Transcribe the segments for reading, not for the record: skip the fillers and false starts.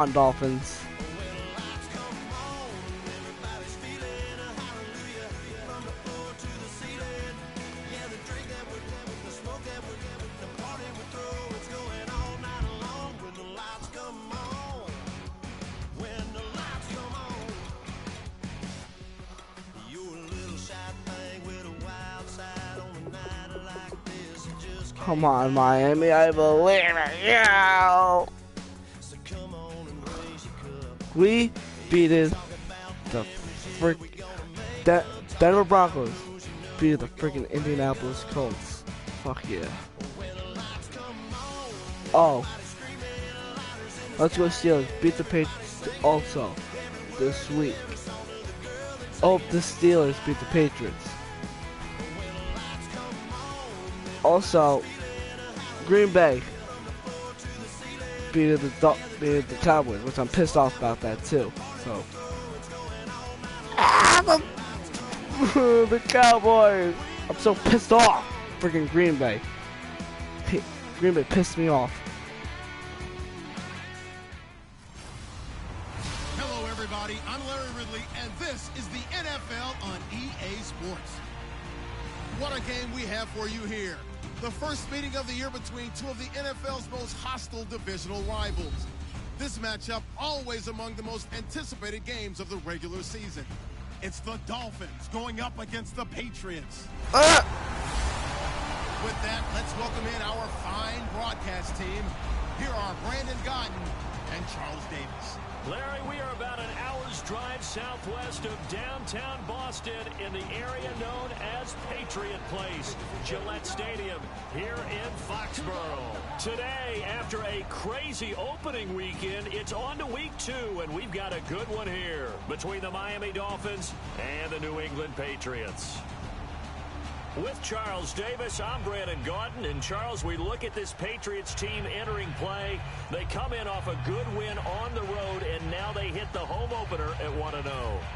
on, Dolphins. Come on, Miami, I believe it. Yeah. We beat the Denver Broncos. Beat the freaking Indianapolis Colts. Fuck yeah. Oh. Let's go Steelers. Beat the Patriots also this week. Oh, the Steelers beat the Patriots. Also, Green Bay beat the Cowboys, which I'm pissed off about that too. So, the Cowboys! I'm so pissed off. Freaking Green Bay. Green Bay pissed me off. Hello, everybody. I'm Larry Ridley, and this is the NFL on EA Sports. What a game we have for you here. The first meeting of the year between two of the NFL's most hostile divisional rivals. This matchup always among the most anticipated games of the regular season. It's the Dolphins going up against the Patriots. With that, let's welcome in our fine broadcast team. Here are Brandon Godden and Charles Davis. Larry, we are about an hour's drive southwest of downtown Boston in the area known as Patriot Place, Gillette Stadium, here in Foxborough. Today, after a crazy opening weekend, it's on to week 2, and we've got a good one here between the Miami Dolphins and the New England Patriots. With Charles Davis, I'm Brandon Gaudin. And Charles, we look at this Patriots team entering play. They come in off a good win on the road, and now they hit the home opener at 1-0.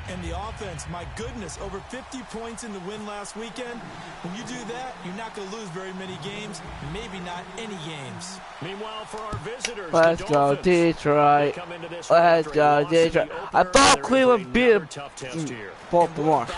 And the offense, my goodness, over 50 points in the win last weekend. When you do that, you're not going to lose very many games, maybe not any games. Meanwhile, for our visitors, let's go Detroit. Let's go Detroit. I thought Cleveland beat Baltimore.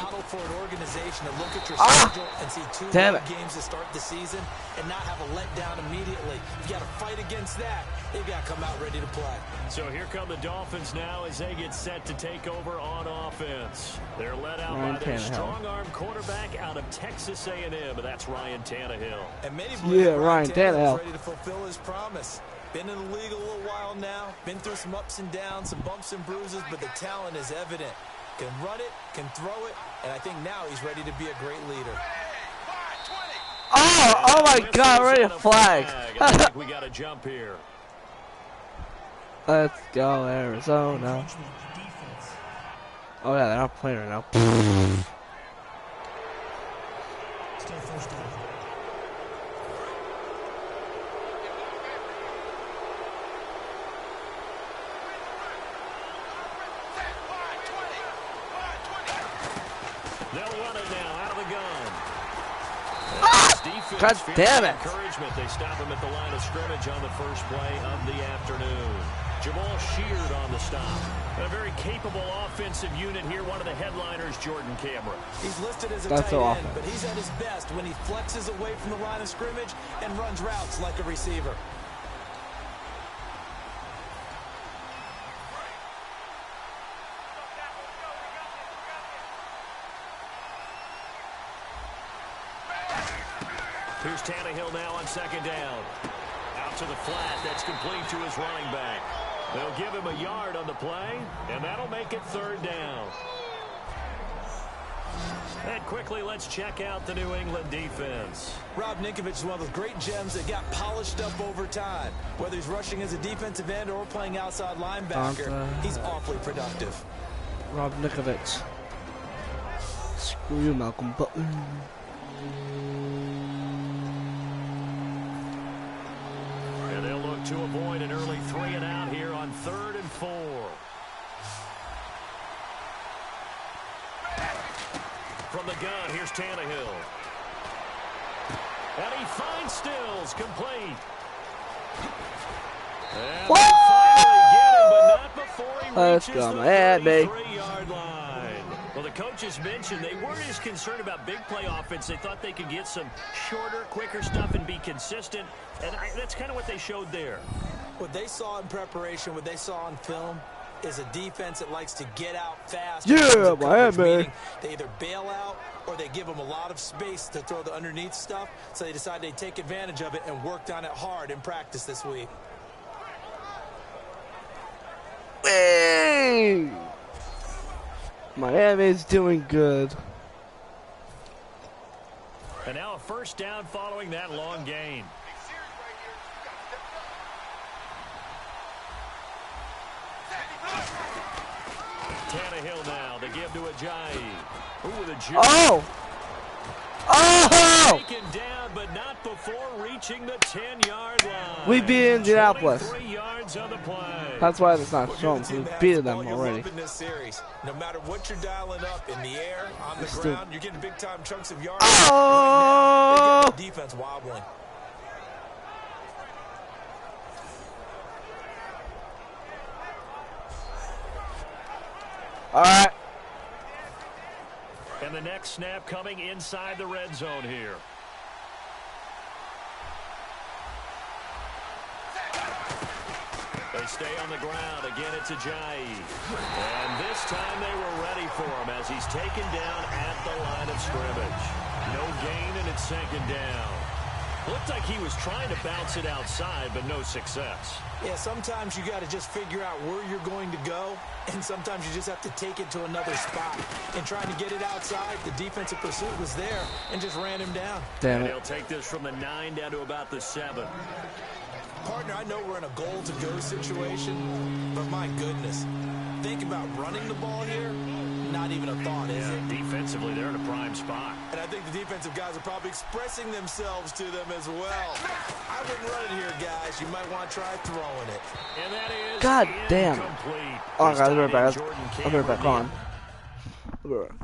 And see 2 games to start the season and not have a letdown immediately. You got to fight against that. They've got to come out ready to play. So here come the Dolphins now as they get set to take over on offense. They're led out by their strong-arm quarterback out of Texas A&M. That's Ryan Tannehill. And many believe Ryan Tannehill is ready to fulfill his promise. Been in the league a little while now. Been through some ups and downs, some bumps and bruises, but the talent is evident. Can run it, can throw it, and I think now he's ready to be a great leader. Oh my God, already a flag. I think we got a jump here. Let's go Arizona. Oh yeah, they're not playing right now. Still first down. They'll run it now out of the gun. God damn it. Encouragement. They stop him at the line of scrimmage on the first play of the afternoon. Jamal Sheard on the stop. A very capable offensive unit here. One of the headliners, Jordan Cameron. He's listed as a tight end, but he's at his best when he flexes away from the line of scrimmage and runs routes like a receiver. Here's Tannehill now on second down. Out to the flat. That's complete to his running back. They'll give him a yard on the play, and that'll make it third down. And quickly, let's check out the New England defense. Rob Ninkovich is one of those great gems that got polished up over time. Whether he's rushing as a defensive end or playing outside linebacker, he's awfully productive. Rob Ninkovich. Screw you, Malcolm Butler. And they'll look to avoid an early 3-and-out here on 3rd and 4. From the gun, here's Tannehill. And he finds Stills, complete. And they finally get him, but not Let's go, Miami. Well, the coaches mentioned they weren't as concerned about big play offense. They thought they could get some shorter, quicker stuff and be consistent. And that's kind of what they showed there. What they saw in preparation, what they saw on film, is a defense that likes to get out fast. Yeah, Miami. They either bail out or they give them a lot of space to throw the underneath stuff. So they decided they'd take advantage of it and worked on it hard in practice this week. Hey! Miami's doing good. And now a first down following that long gain. Tannehill now, they give to Ajayi. Ooh, with a jump. Oh! Oh! Taken down, but not before reaching the 10-yard line. We beat Indianapolis. 23 yards on the play. That's why it's not shown. We beat them already. In this series, no matter what you're dialing up in the air, on the ground, you're getting big time chunks of yards. Oh! Right now, the defense wobbling. All right. And the next snap coming inside the red zone here. They stay on the ground. Again, it's Ajayi. And this time they were ready for him as he's taken down at the line of scrimmage. No gain, and it's second down. Looked like he was trying to bounce it outside, but no success. Yeah, sometimes you got to just figure out where you're going to go, and sometimes you just have to take it to another spot. And trying to get it outside, the defensive pursuit was there and just ran him down. Damn And it. he'll take this from the 9 down to about the 7. Partner, I know we're in a goal-to-go situation, but my goodness, think about running the ball here. Not even a thought, is it? Defensively, they're in a prime spot. And I think the defensive guys are probably expressing themselves to them as well. I wouldn't run it here, guys. You might want to try throwing it. And that is God damn. incomplete. Oh, This guys, time we're back. Jordan I'll be right back Cameron on. I'll be right back.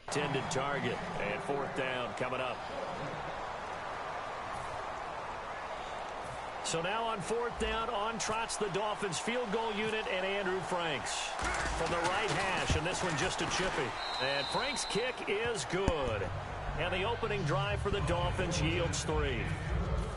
Intended target, and fourth down coming up. So now on fourth down, on trots the Dolphins field goal unit and Andrew Franks from the right hash, and this one just a chippy. And Franks' kick is good. And the opening drive for the Dolphins yields 3.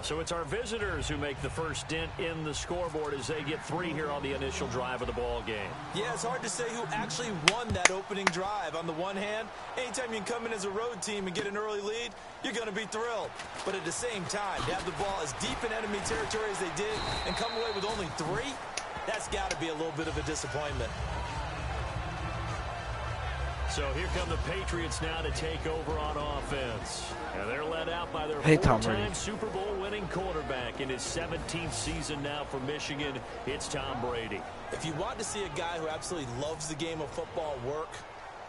So it's our visitors who make the first dent in the scoreboard as they get 3 here on the initial drive of the ball game. Yeah, it's hard to say who actually won that opening drive. On the one hand, anytime you can come in as a road team and get an early lead, you're going to be thrilled. But at the same time, to have the ball as deep in enemy territory as they did and come away with only 3, that's got to be a little bit of a disappointment. So here come the Patriots now to take over on offense. And they're led out by their Tom Brady. four-time Super Bowl winning quarterback in his 17th season now for Michigan. It's Tom Brady. If you want to see a guy who absolutely loves the game of football work,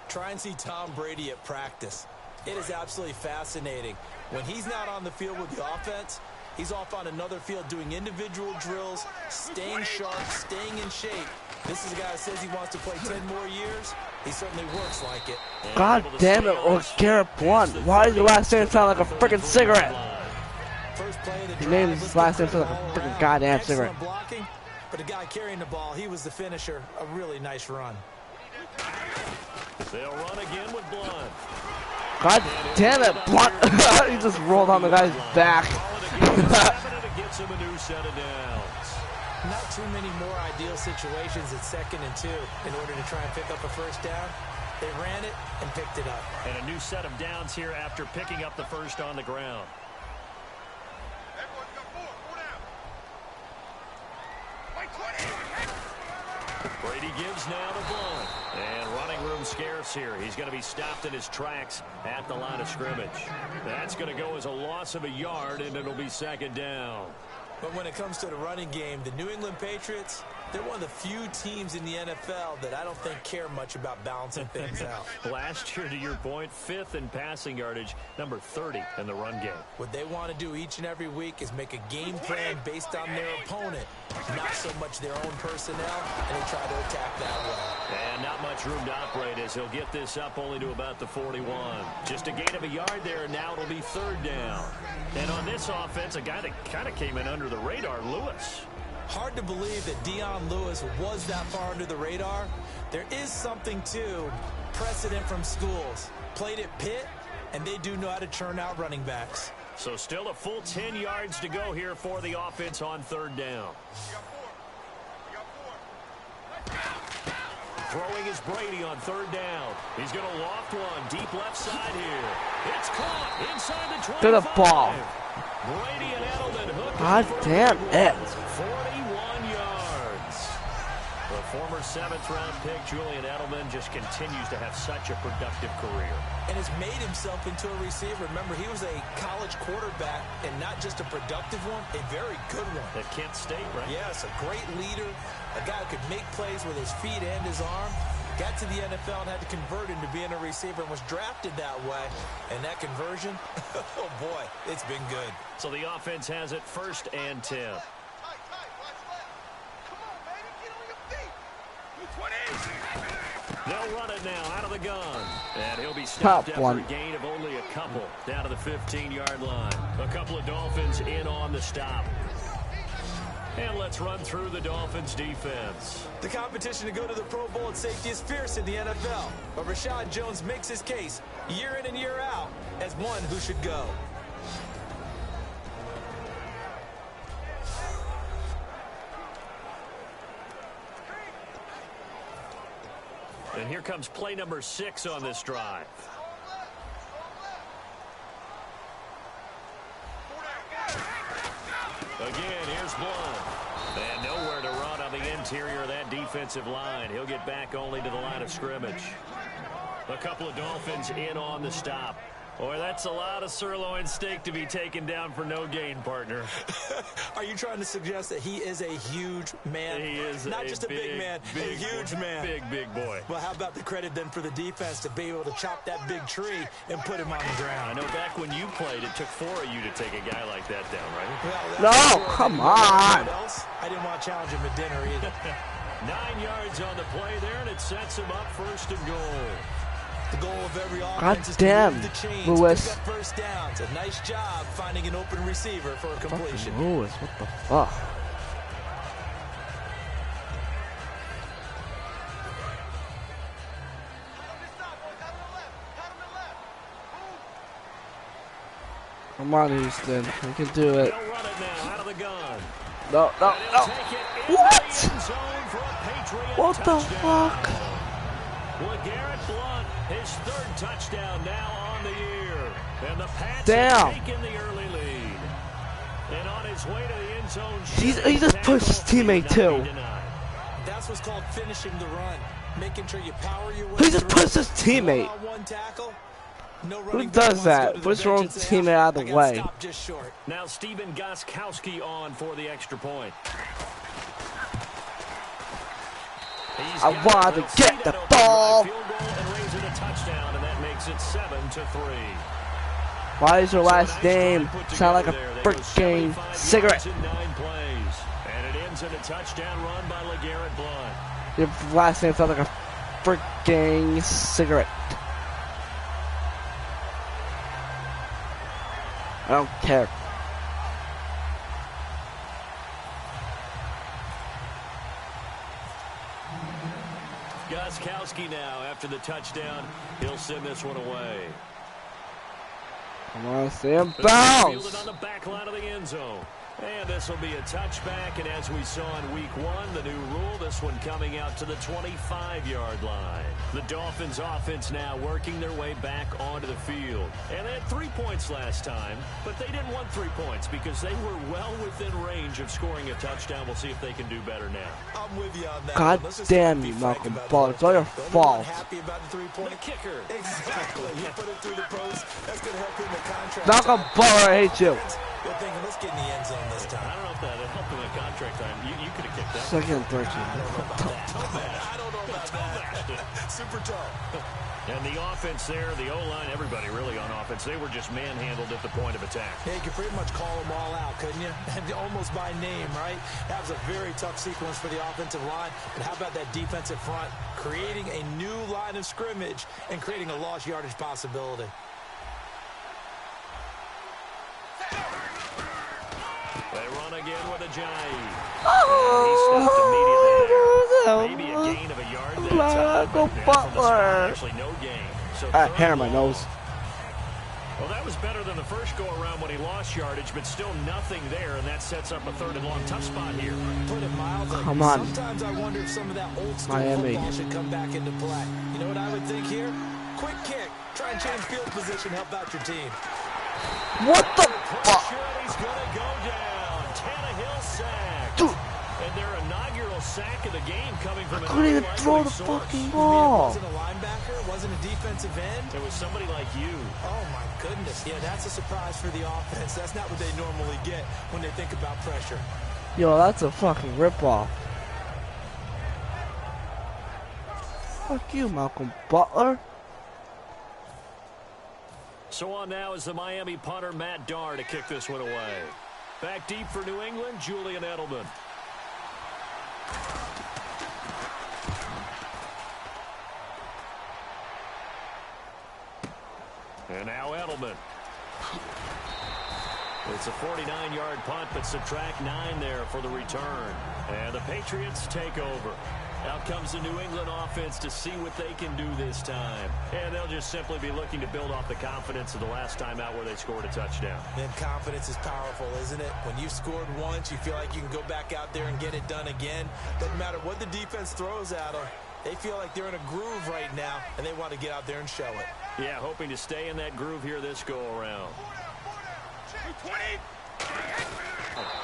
try and see Tom Brady at practice. It is absolutely fascinating. When he's not on the field with the offense, he's off on another field doing individual drills, staying sharp, staying in shape. This is a guy who says he wants to play 10 more years. He certainly works like it. God damn it, or Garrett Blunt. Why does your last name sound like a freaking cigarette? First play of the He drive, named his last name sound like a freaking goddamn cigarette. Excellent blocking, but the guy carrying the ball, he was the finisher. A really nice run. They'll run again with Blunt. God damn it, Blunt. He just rolled on the guy's back. gets him a new set of downs. Not too many more ideal situations at 2nd and 2 in order to try and pick up a first down. They ran it and picked it up. And a new set of downs here after picking up the first on the ground. Brady gives now to Blunt. And running room scarce here. He's going to be stopped in his tracks at the line of scrimmage. That's going to go as a loss of a yard, and it'll be 2nd down. But when it comes to the running game, the New England Patriots, they're one of the few teams in the NFL that I don't think care much about balancing things out. Last year, to your point, 5th in passing yardage, number 30 in the run game. What they want to do each and every week is make a game plan based on their opponent, not so much their own personnel, and they try to attack that way. And not much room to operate as he'll get this up only to about the 41. Just a gain of a yard there, and now it'll be 3rd down. And on this offense, a guy that kind of came in under the radar, Lewis. Hard to believe that Dion Lewis was that far under the radar. There is something to precedent from schools. Played at Pitt, and they do know how to churn out running backs. So still a full 10 yards to go here for the offense on 3rd down. Throwing is Brady on 3rd down. He's going to loft one deep left side here. It's caught inside the 25. To the ball. Brady and Edelman hook. God damn it. 41 yards. The former 7th-round pick, Julian Edelman, just continues to have such a productive career. And has made himself into a receiver. Remember, he was a college quarterback, and not just a productive one, a very good one. At Kent State, right? Yes, a great leader, a guy who could make plays with his feet and his arm. Got to the NFL and had to convert into being a receiver and was drafted that way. And that conversion, oh boy, it's been good. So the offense has it 1st and 10. They'll run it now out of the gun. And he'll be stopped after a gain of only a couple down to the 15-yard line. A couple of Dolphins in on the stop. And let's run through the Dolphins defense. The competition to go to the Pro Bowl at safety is fierce in the NFL. But Rashad Jones makes his case year in and year out as one who should go. And here comes play number 6 on this drive. Again, here's Blunt. And nowhere to run on the interior of that defensive line. He'll get back only to the line of scrimmage. A couple of Dolphins in on the stop. Boy, that's a lot of sirloin steak to be taken down for no gain, partner. Are you trying to suggest that he is a huge man? He is not just a big man, a huge man. Big boy. Well, how about the credit then for the defense to be able to chop that big tree and put him on the ground? I know back when you played, it took 4 of you to take a guy like that down, right? Well, no, come on. I didn't want to challenge him at dinner either. 9 yards on the play there, and it sets him up 1st and goal. The goal of every offense is to move the chains, Lewis. pick up first downs. A nice job finding an open receiver for a completion. Lewis, what the fuck? Come on, Houston. We can do it. They'll run it now out of the gun. No. What? What the fuck? LeGarrette Blunt, his 3rd touchdown now on the year. And the Pats have taken the early lead. And on his way to the end zone, he just pushed his teammate too. That's what's called finishing the run. Making sure you power your way. He just pushed his teammate. Who does that? Push your own teammate out of the way. Now Stephen Gostkowski on for the extra point. I want to get the ball. Field goal and raise it a touchdown, and that makes it 7-3. Why is your last name sound like a freaking cigarette? 9 plays, and it ends in a touchdown run by LeGarrette Blunt. Your last name sounds like a freaking cigarette. I don't care. Gostkowski now, after the touchdown, he'll send this one away. Come on, Sam, bounce! Fielded on the back line of the end zone. And this will be a touchback, and as we saw in week 1, the new rule, this one coming out to the 25-yard line. The Dolphins offense now working their way back onto the field. And they had 3 points last time, but they didn't want 3 points because they were well within range of scoring a touchdown. We'll see if they can do better now. I'm with you on that. God damn you, Malcolm Butler. It's all your fault. Happy about the 3-point kicker. Exactly. You put it through the post. That's going to help him in the contract. Malcolm Butler, I hate you. You're thinking, let's get in the end zone this time. I don't know if that helped him in contract time. You could have kicked that. Second and 13. I don't know about that. Super tough. And the offense there, the O-line, everybody really on offense, they were just manhandled at the point of attack. Yeah, you could pretty much call them all out, couldn't you? And almost by name, right? That was a very tough sequence for the offensive line. But how about that defensive front? Creating a new line of scrimmage and creating a lost yardage possibility. They run again with a jive. He stopped immediately there. Maybe a gain of a yard there. Malcolm Butler. Actually, no gain. So hair in my nose. Well, that was better than the first go-around when he lost yardage, but still nothing there, and that sets up a 3rd and long tough spot here. Put it mildly. Come on. Sometimes I wonder if some of that old school Miami. football should come back into play. You know what I would think here? Quick kick. Try and change field position, help out your team. What the fuck? He's going to go down. Tannehill sacked. Dude. And their inaugural sack of the game coming from I couldn't even throw the fucking ball. It wasn't a linebacker? It wasn't a defensive end? It was somebody like you. Oh, my goodness. Yeah, that's a surprise for the offense. That's not what they normally get when they think about pressure. Yo, that's a fucking ripoff. Fuck you, Malcolm Butler. So on now is the Miami punter, Matt Darr, to kick this one away. Back deep for New England, Julian Edelman. And now Edelman. It's a 49-yard punt, but subtract 9 there for the return. And the Patriots take over. Out comes the New England offense to see what they can do this time. And they'll just simply be looking to build off the confidence of the last time out where they scored a touchdown. And confidence is powerful, isn't it? When you've scored once, you feel like you can go back out there and get it done again. Doesn't matter what the defense throws at them. They feel like they're in a groove right now, and they want to get out there and show it. Yeah, hoping to stay in that groove here this go-around.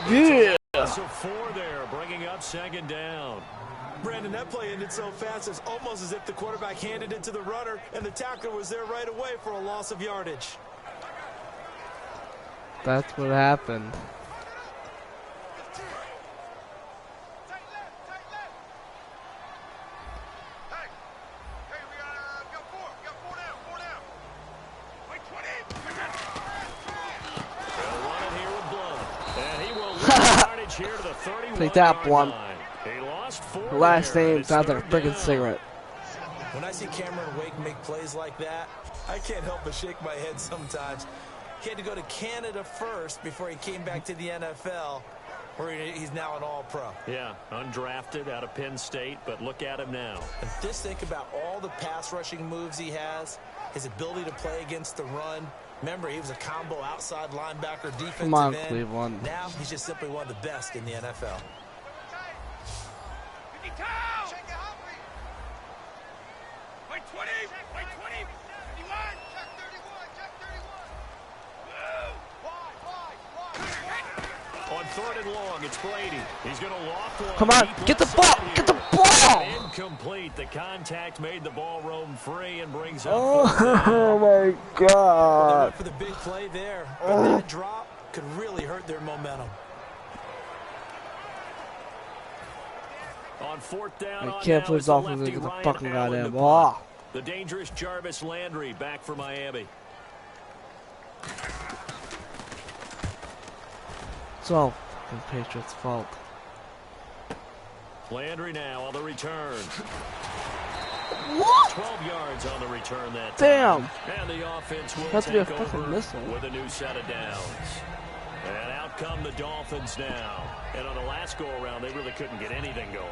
Yeah. So 4 there, bringing up 2nd down. Brandon, that play ended so fast, it's almost as if the quarterback handed it to the runner, and the tackler was there right away for a loss of yardage. That's what happened. Take that, Blum. The last name sounds like a freaking cigarette. When I see Cameron Wake make plays like that, I can't help but shake my head sometimes. He had to go to Canada first before he came back to the NFL, where he's now an all-pro. Yeah, undrafted out of Penn State, but look at him now. And just think about all the pass-rushing moves he has, his ability to play against the run. Remember, he was a combo outside linebacker, defensive Come on, end. Cleveland. Now he's just simply one of the best in the NFL. On 3rd and long, it's Brady. He's going to loft one. Come on, get the ball! Get the ball! Incomplete. The contact made the ball roam free and brings up. Oh my God! They went for the big play there, but that drop could really hurt their momentum. On 4th down, I can't believe Dolphins get the fucking goddamn ball. The dangerous Jarvis Landry back for Miami. It's all the Patriots' fault. Landry now on the return. What? 12 yards on the return that Damn. time. And the offense will That's to be a take fucking over missile. with a new set of downs. And out come the Dolphins now. And on the last go-around, they really couldn't get anything going.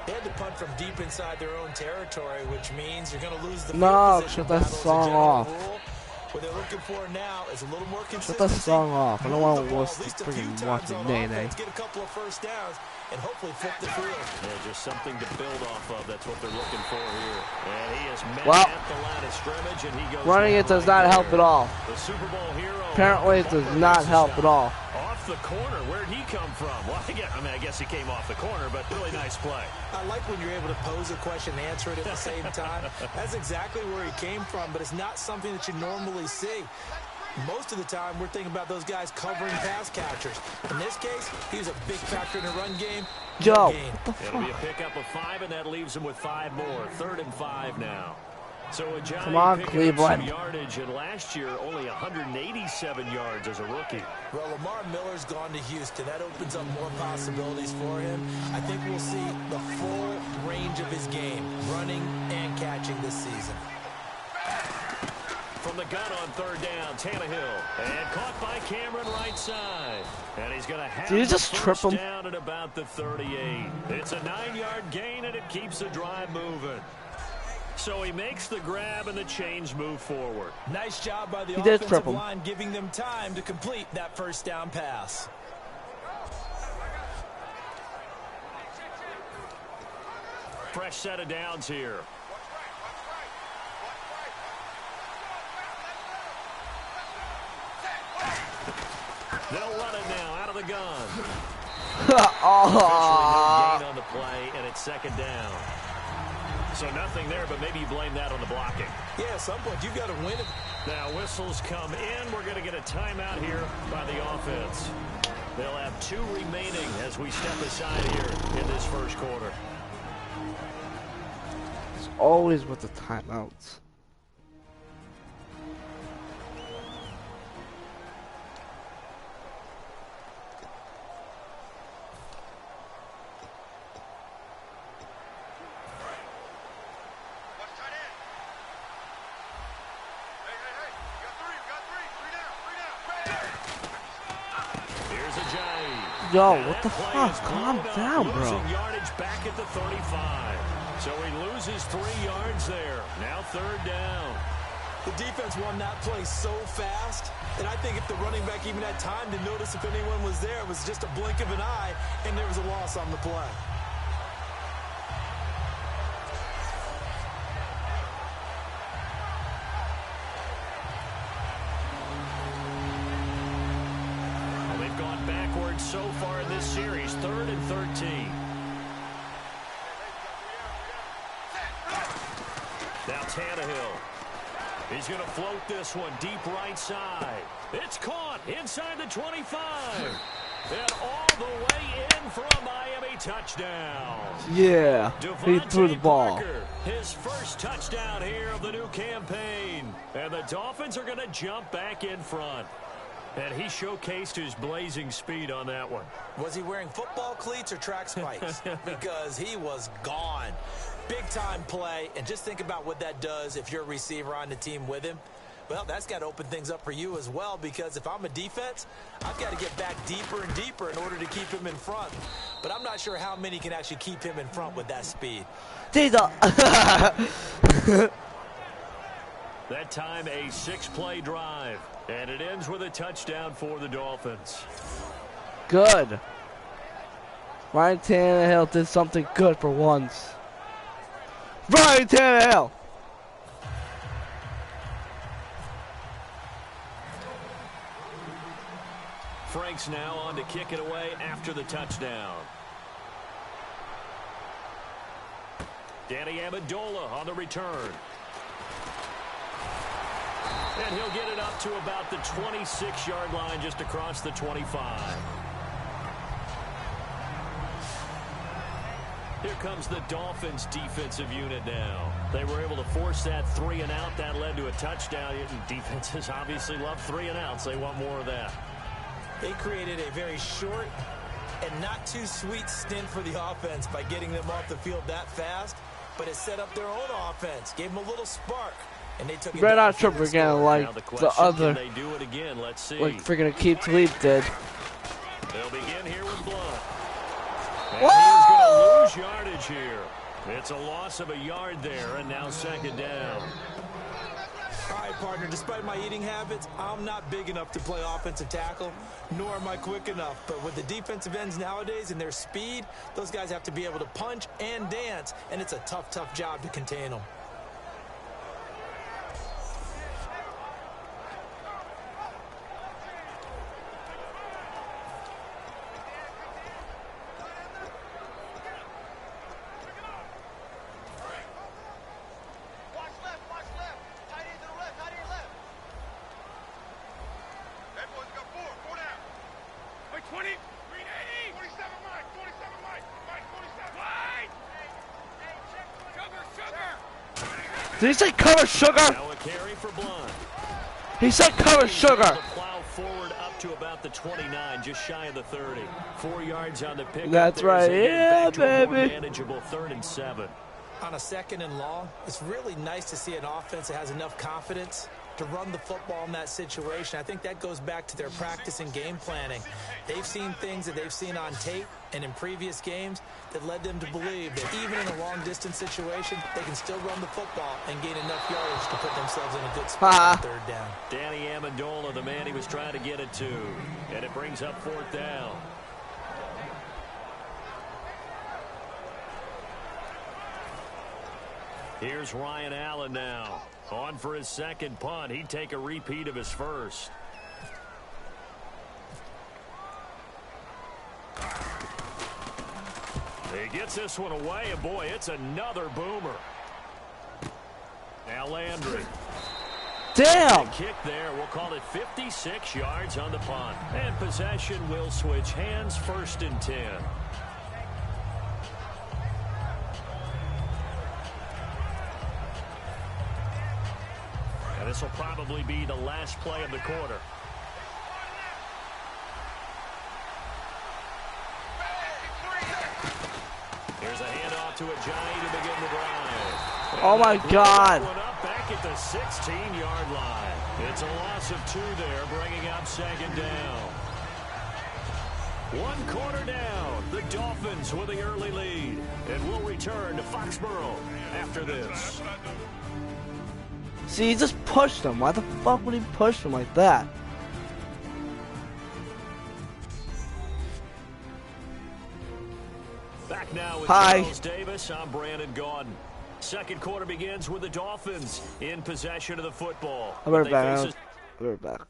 They had to punt from deep inside their own territory, which means you're going to lose the No, field position shut that battle as a song general off. rule. What they're looking for now is a little more consistency. Shut that song off. I don't want to watch at least a the few freaking times watching on Nay. offense, get a couple of first downs, and hopefully flip the field. Yeah, just something to build off of. That's what they're looking for here. And he is met Well, at the line of scrimmage, and he goes running it does not help at all. The Super Bowl hero. Apparently, it does not help at all. Off the corner. Where'd he come from? Well, again, I guess he came off the corner, but really nice play. I like when you're able to pose a question and answer it at the same time. That's exactly where he came from, but it's not something that you normally see. Most of the time, we're thinking about those guys covering pass catchers. In this case, he was a big factor in the run game. Joe, it'll be a pickup of 5, and that leaves him with 5 more. 3rd and 5 now. So a giant come on, Cleveland. Yardage, and last year only 187 yards as a rookie. Well, Lamar Miller's gone to Houston. That opens up more possibilities for him. I think we'll see the full range of his game, running and catching this season. From the gun on 3rd down, Tannehill, and caught by Cameron right side. And he's going to have Did you just trip him? down at about the 38. It's a 9-yard gain, and it keeps the drive moving. So he makes the grab, and the chains move forward. Nice job by the offensive offensive line, giving them time to complete that first down pass. Fresh set of downs here. They'll run it now out of the gun. No gain on the play, and it's 2nd down. So nothing there, but maybe you blame that on the blocking. Yeah, at some point you've got to win it. Now whistles come in. We're going to get a timeout here by the offense. They'll have 2 remaining as we step aside here in this first quarter. It's always with the timeouts. Yo, what the fuck? Calm down, bro. Yardage back at the 35. So he loses 3 yards there. Now 3rd down. The defense won that play so fast, and I think if the running back even had time to notice if anyone was there, it was just a blink of an eye, and there was a loss on the play. So far in this series, 3rd and 13. Now Tannehill. He's going to float this one deep right side. It's caught inside the 25. And all the way in for a Miami touchdown. Yeah, he threw the ball. Parker, his first touchdown here of the new campaign. And the Dolphins are going to jump back in front. And he showcased his blazing speed on that one. Was he wearing football cleats or track spikes? Because he was gone. Big-time play, and just think about what that does if you're a receiver on the team with him. Well, that's got to open things up for you as well, because if I'm a defense, I've got to get back deeper and deeper in order to keep him in front. But I'm not sure how many can actually keep him in front with that speed. That time, a 6-play drive. And it ends with a touchdown for the Dolphins. Good. Ryan Tannehill did something good for once. Ryan Tannehill! Frank's now on to kick it away after the touchdown. Danny Amendola on the return. And he'll get it up to about the 26-yard line, just across the 25. Here comes the Dolphins defensive unit now. They were able to force that 3-and-out. That led to a touchdown. Defenses obviously love 3-and-outs. They want more of that. They created a very short and not too sweet stint for the offense by getting them off the field that fast, but it set up their own offense, gave them a little spark. And they took it Red Hot Trooper again, like the other, they do it again? Let's see. like freaking Akeem Talib did. They'll begin here with Blunt. And he's going to lose yardage here. It's a loss of a yard there, and now 2nd down. All right, partner, despite my eating habits, I'm not big enough to play offensive tackle, nor am I quick enough. But with the defensive ends nowadays and their speed, those guys have to be able to punch and dance, and it's a tough, tough job to contain them. Did he say cover sugar? Now a carry for Blunt. He said cover sugar. Plow forward up to about the 29, just shy of the 30. 4 yards on the pick. That's right. Yeah, baby. Manageable 3rd and 7. On a 2nd and long, it's really nice to see an offense that has enough confidence to run the football in that situation. I think that goes back to their practice and game planning. They've seen things that they've seen on tape and in previous games that led them to believe that even in a long-distance situation, they can still run the football and gain enough yardage to put themselves in a good spot on 3rd down. Danny Amendola, the man he was trying to get it to, and it brings up 4th down. Here's Ryan Allen now. On for his 2nd punt. He'd take a repeat of his 1st. He gets this one away, and boy, it's another boomer. Now Landry. Damn! The kick there, we'll call it 56 yards on the punt. And possession will switch hands, 1st and 10. And this will probably be the last play of the quarter. Here's a handoff to Ajayi to begin the drive. Oh my God! Up back at the 16-yard line. It's a loss of 2 there, bringing up 2nd down. 1 quarter down. The Dolphins with the early lead, and we'll return to Foxborough after this. See, he just pushed him. Why the fuck would he push him like that? Back now with Hi. Charles Davis. I'm Brandon Gaudin. 2nd quarter begins with the Dolphins in possession of the football. I'll be right back. I'll be right back.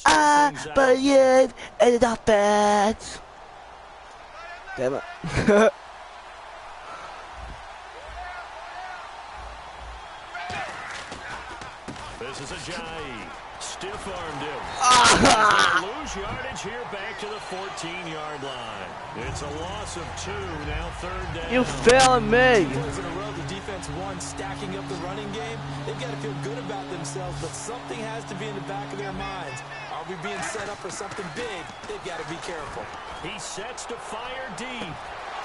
I believe in the Dolphins. Damn it. This is Ajayi. Stiff-armed him. Lose yardage here back to the 14-yard line. It's a loss of 2, now 3rd down. You failing me. In a row, the defense won, stacking up the running game. They've got to feel good about themselves, but something has to be in the back of their minds. Are we being set up for something big? They've got to be careful. He sets to fire deep.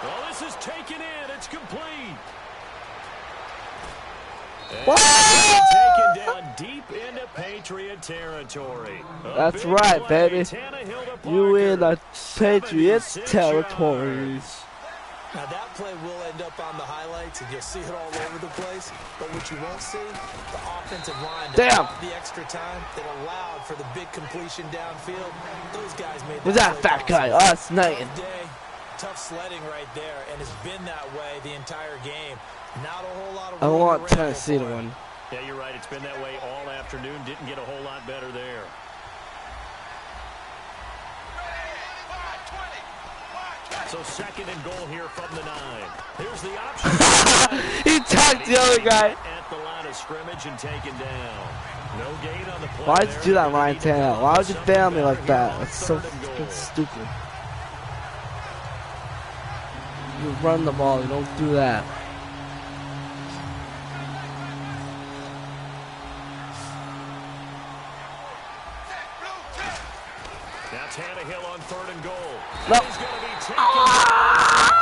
Well, this is taken in. It's complete. Taken down deep into Patriot territory. That's right, baby. You in the Patriots territories. Now that play will end up on the highlights, and you'll see it all over the place. But what you won't see, the offensive line Damn. the extra time that allowed for the big completion downfield. Those guys made Who's that fat guy? Oh, that's Knighton. Tough day, tough sledding right there, and it's been that way the entire game. Not a whole lot of I room want to ramble Tennessee to for it. win. Yeah, you're right. It's been that way all afternoon. Didn't get a whole lot better there. So second and goal here from the 9. Here's the option. He tagged the other guy. At the line of scrimmage and taken down. No gain on the play. Why'd you do that, Ryan Tannehill? Why would you fail me like that? That's so fucking stupid. You run the ball. You don't do that. Now Tannehill on third and goal. No. He's going to be taken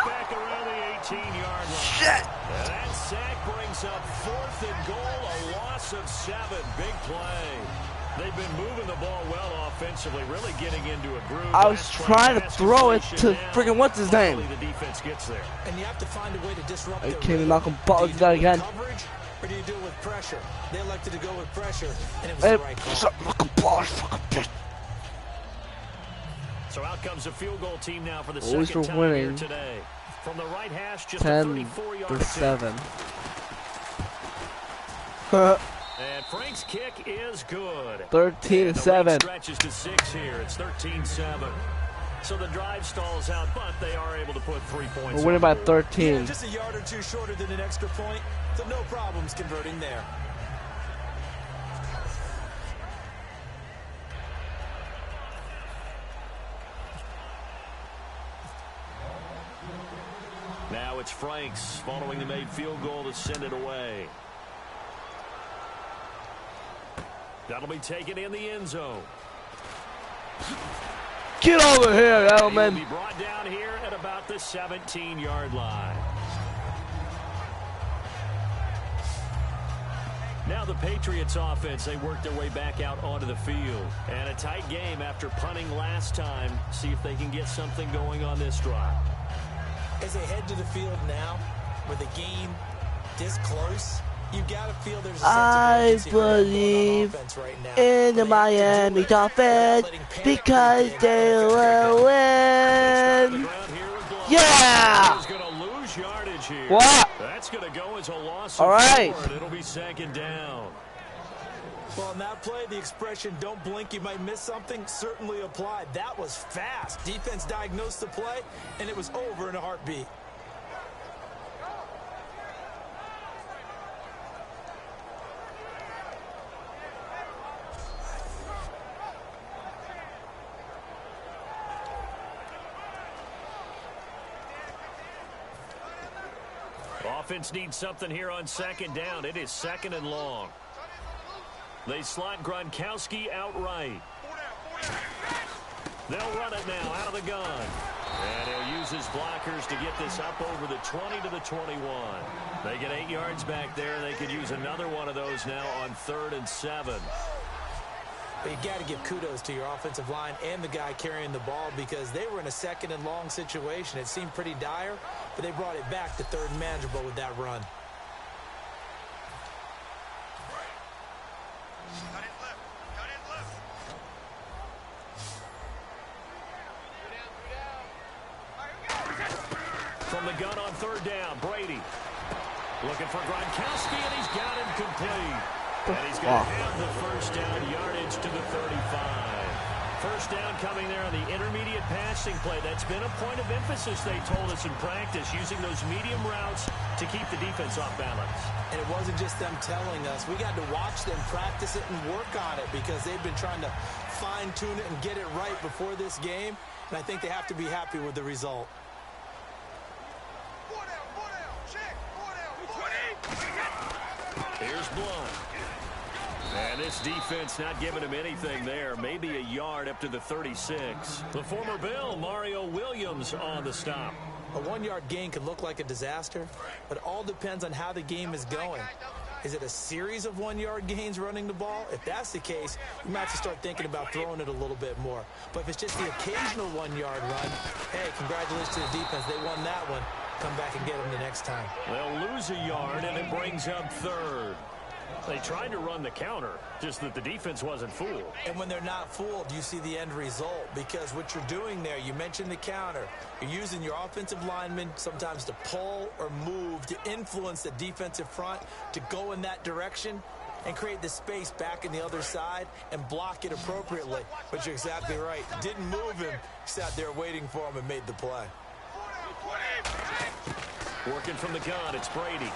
back around the 18-yard line. Shit. And that sack brings up fourth and goal, a loss of 7. Big play. They've been moving the ball well offensively, really getting into a groove. I was trying to throw it to friggin' what's his name? The defense gets there. And you have to find a way to disrupt Hey, their Kenny rhythm. Malcolm Butler Do you did that do it with again. Coverage, or do you do it with pressure? They elected to go with pressure, and it was Hey, the right call. shut fucking ball, fucking bitch. So out comes a field goal team now for the At least second we're time winning. here today. From the right hash, just a 34-yard attempt. 10-7. And Frank's kick is good. 13-7. Stretches to 6 here. It's 13-7. So the drive stalls out, but they are able to put 3 points. We're winning by on the board. 13. Yeah, just a yard or two shorter than an extra point, so no problems converting there. Now it's Franks following the made field goal to send it away. That'll be taken in the end zone. Get over here, He'll Edelman. be brought down here at about the 17-yard line. Now the Patriots offense, they work their way back out onto the field. And a tight game after punting last time. See if they can get something going on this drive. As they head to the field now, with a game this close, you gotta feel there's a sense I of urgency believe on offense right now. in the They have to do Miami it Dolphins without letting panic because creep in. they will win. Yeah! He's going to lose yardage here. What? That's going to go as a loss. All right. Forward. It'll be second down. Well, on that play, the expression, don't blink, you might miss something, certainly applied. That was fast. Defense diagnosed the play, and it was over in a heartbeat. Offense needs something here on second down. It is second and long. They slot Gronkowski outright. They'll run it now out of the gun. And he'll use his blockers to get this up over the 20 to the 21. They get 8 yards back there. They could use another one of those now on 3rd and 7. But you got to give kudos to your offensive line and the guy carrying the ball because they were in a second and long situation. It seemed pretty dire, but they brought it back to 3rd and manageable with that run. From the gun on 3rd down, Brady looking for Gronkowski, and he's got him complete. And he's going to have the first down yardage to the 35. First down coming there on the intermediate passing play. That's been a point of emphasis, they told us in practice, using those medium routes to keep the defense off balance. And it wasn't just them telling us. We got to watch them practice it and work on it because they've been trying to fine-tune it and get it right before this game. And I think they have to be happy with the result. Here's Blunt. And this defense not giving him anything there. Maybe a yard up to the 36. The former Bill, Mario Williams, on the stop. A 1-yard gain could look like a disaster, but it all depends on how the game is going. Is it a series of 1-yard gains running the ball? If that's the case, you might have to start thinking about throwing it a little bit more. But if it's just the occasional 1-yard run, hey, congratulations to the defense. They won that one. come back and get them the next time. They'll lose a yard, and it brings up third. They tried to run the counter, just that the defense wasn't fooled. And when they're not fooled, you see the end result, because what you're doing there, you mentioned the counter. You're using your offensive linemen sometimes to pull or move to influence the defensive front to go in that direction and create the space back in the other side and block it appropriately. But you're exactly right. Didn't move him. Sat there waiting for him and made the play. Working from the gun, it's Brady.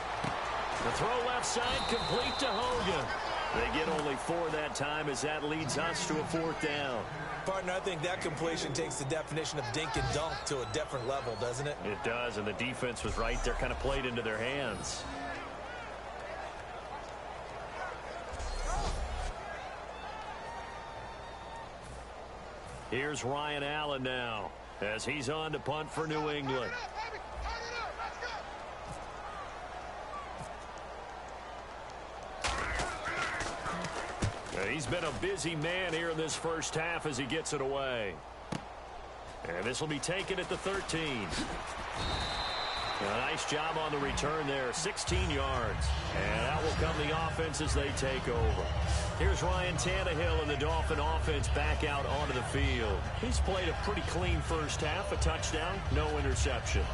The throw left side, complete to Hogan. They get only 4 that time as that leads us to a 4th down. Partner, I think that completion takes the definition of dink and dunk to a different level, doesn't it? It does, and the defense was right there, kind of played into their hands. Here's Ryan Allen now, as he's on to punt for New England. He's been a busy man here in this first half as he gets it away. And this will be taken at the 13. A nice job on the return there, 16 yards. And that will come the offense as they take over. Here's Ryan Tannehill and the Dolphin offense back out onto the field. He's played a pretty clean first half, a touchdown, no interceptions.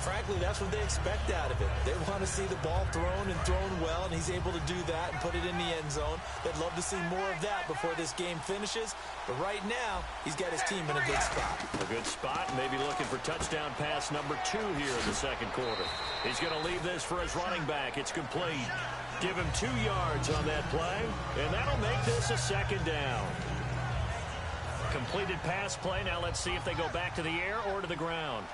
Frankly, that's what they expect out of it. They want to see the ball thrown and thrown well, and he's able to do that and put it in the end zone. They'd love to see more of that before this game finishes. But right now, he's got his team in a good spot. A good spot, maybe looking for touchdown pass number 2 here in the second quarter. He's going to leave this for his running back. It's complete. Give him 2 yards on that play, and that'll make this a 2nd down. Completed pass play. Now let's see if they go back to the air or to the ground.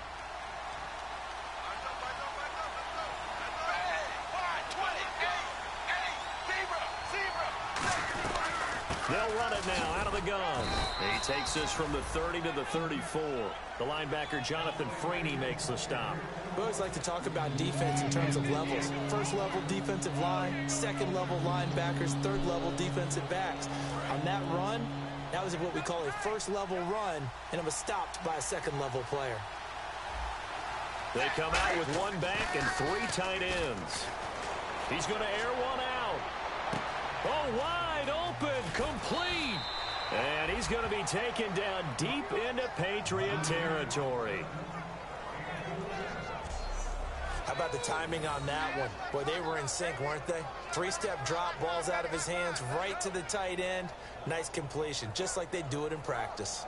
They'll run it now out of the gun. He takes this from the 30 to the 34. The linebacker, Jonathan Freeney, makes the stop. We always like to talk about defense in terms of levels. First level defensive line, second level linebackers, third level defensive backs. On that run, that was what we call a first level run, and it was stopped by a second level player. They come out with 1 back and 3 tight ends. He's going to air one out. Oh, wide open, complete. And he's going to be taken down deep into Patriot territory. How about the timing on that one? Boy, they were in sync, weren't they? 3-step drop, balls out of his hands, right to the tight end. Nice completion, just like they do it in practice.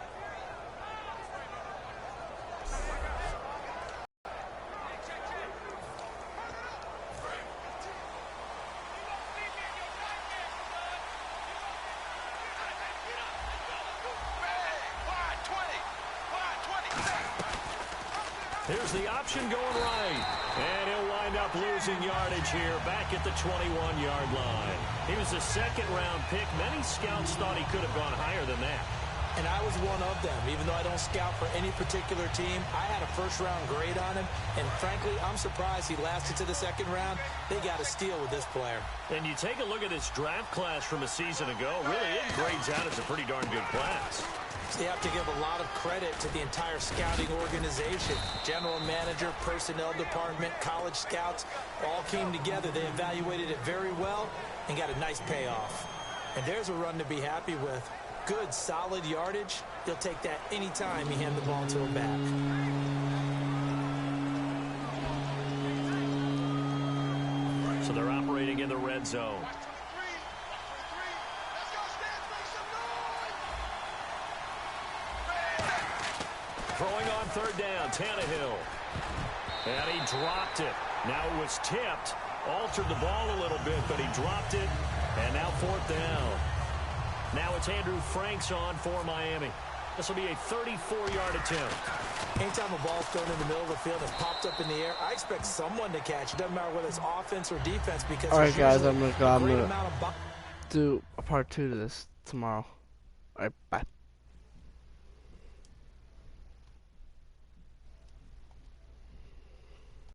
Here's the option going right. And he'll wind up losing yardage here back at the 21-yard line. He was a second-round pick. Many scouts thought he could have gone higher than that. And I was one of them. Even though I don't scout for any particular team, I had a first-round grade on him. And frankly, I'm surprised he lasted to the second round. They got a steal with this player. And you take a look at this draft class from a season ago. Really, it grades out as a pretty darn good class. They have to give a lot of credit to the entire scouting organization. General manager, personnel department, college scouts all came together. They evaluated it very well and got a nice payoff. And there's a run to be happy with. Good, solid yardage. He'll take that anytime you hand the ball to him back. So they're operating in the red zone. Throwing on third down, Tannehill. And he dropped it. Now it was tipped. Altered the ball a little bit, but he dropped it. And now 4th down. Now it's Andrew Franks on for Miami. This will be a 34-yard attempt. Anytime a ball's thrown in the middle of the field and popped up in the air, I expect someone to catch. It doesn't matter whether it's offense or defense. Because all right, guys, I'm gonna do a part 2 to this tomorrow. All right, bye.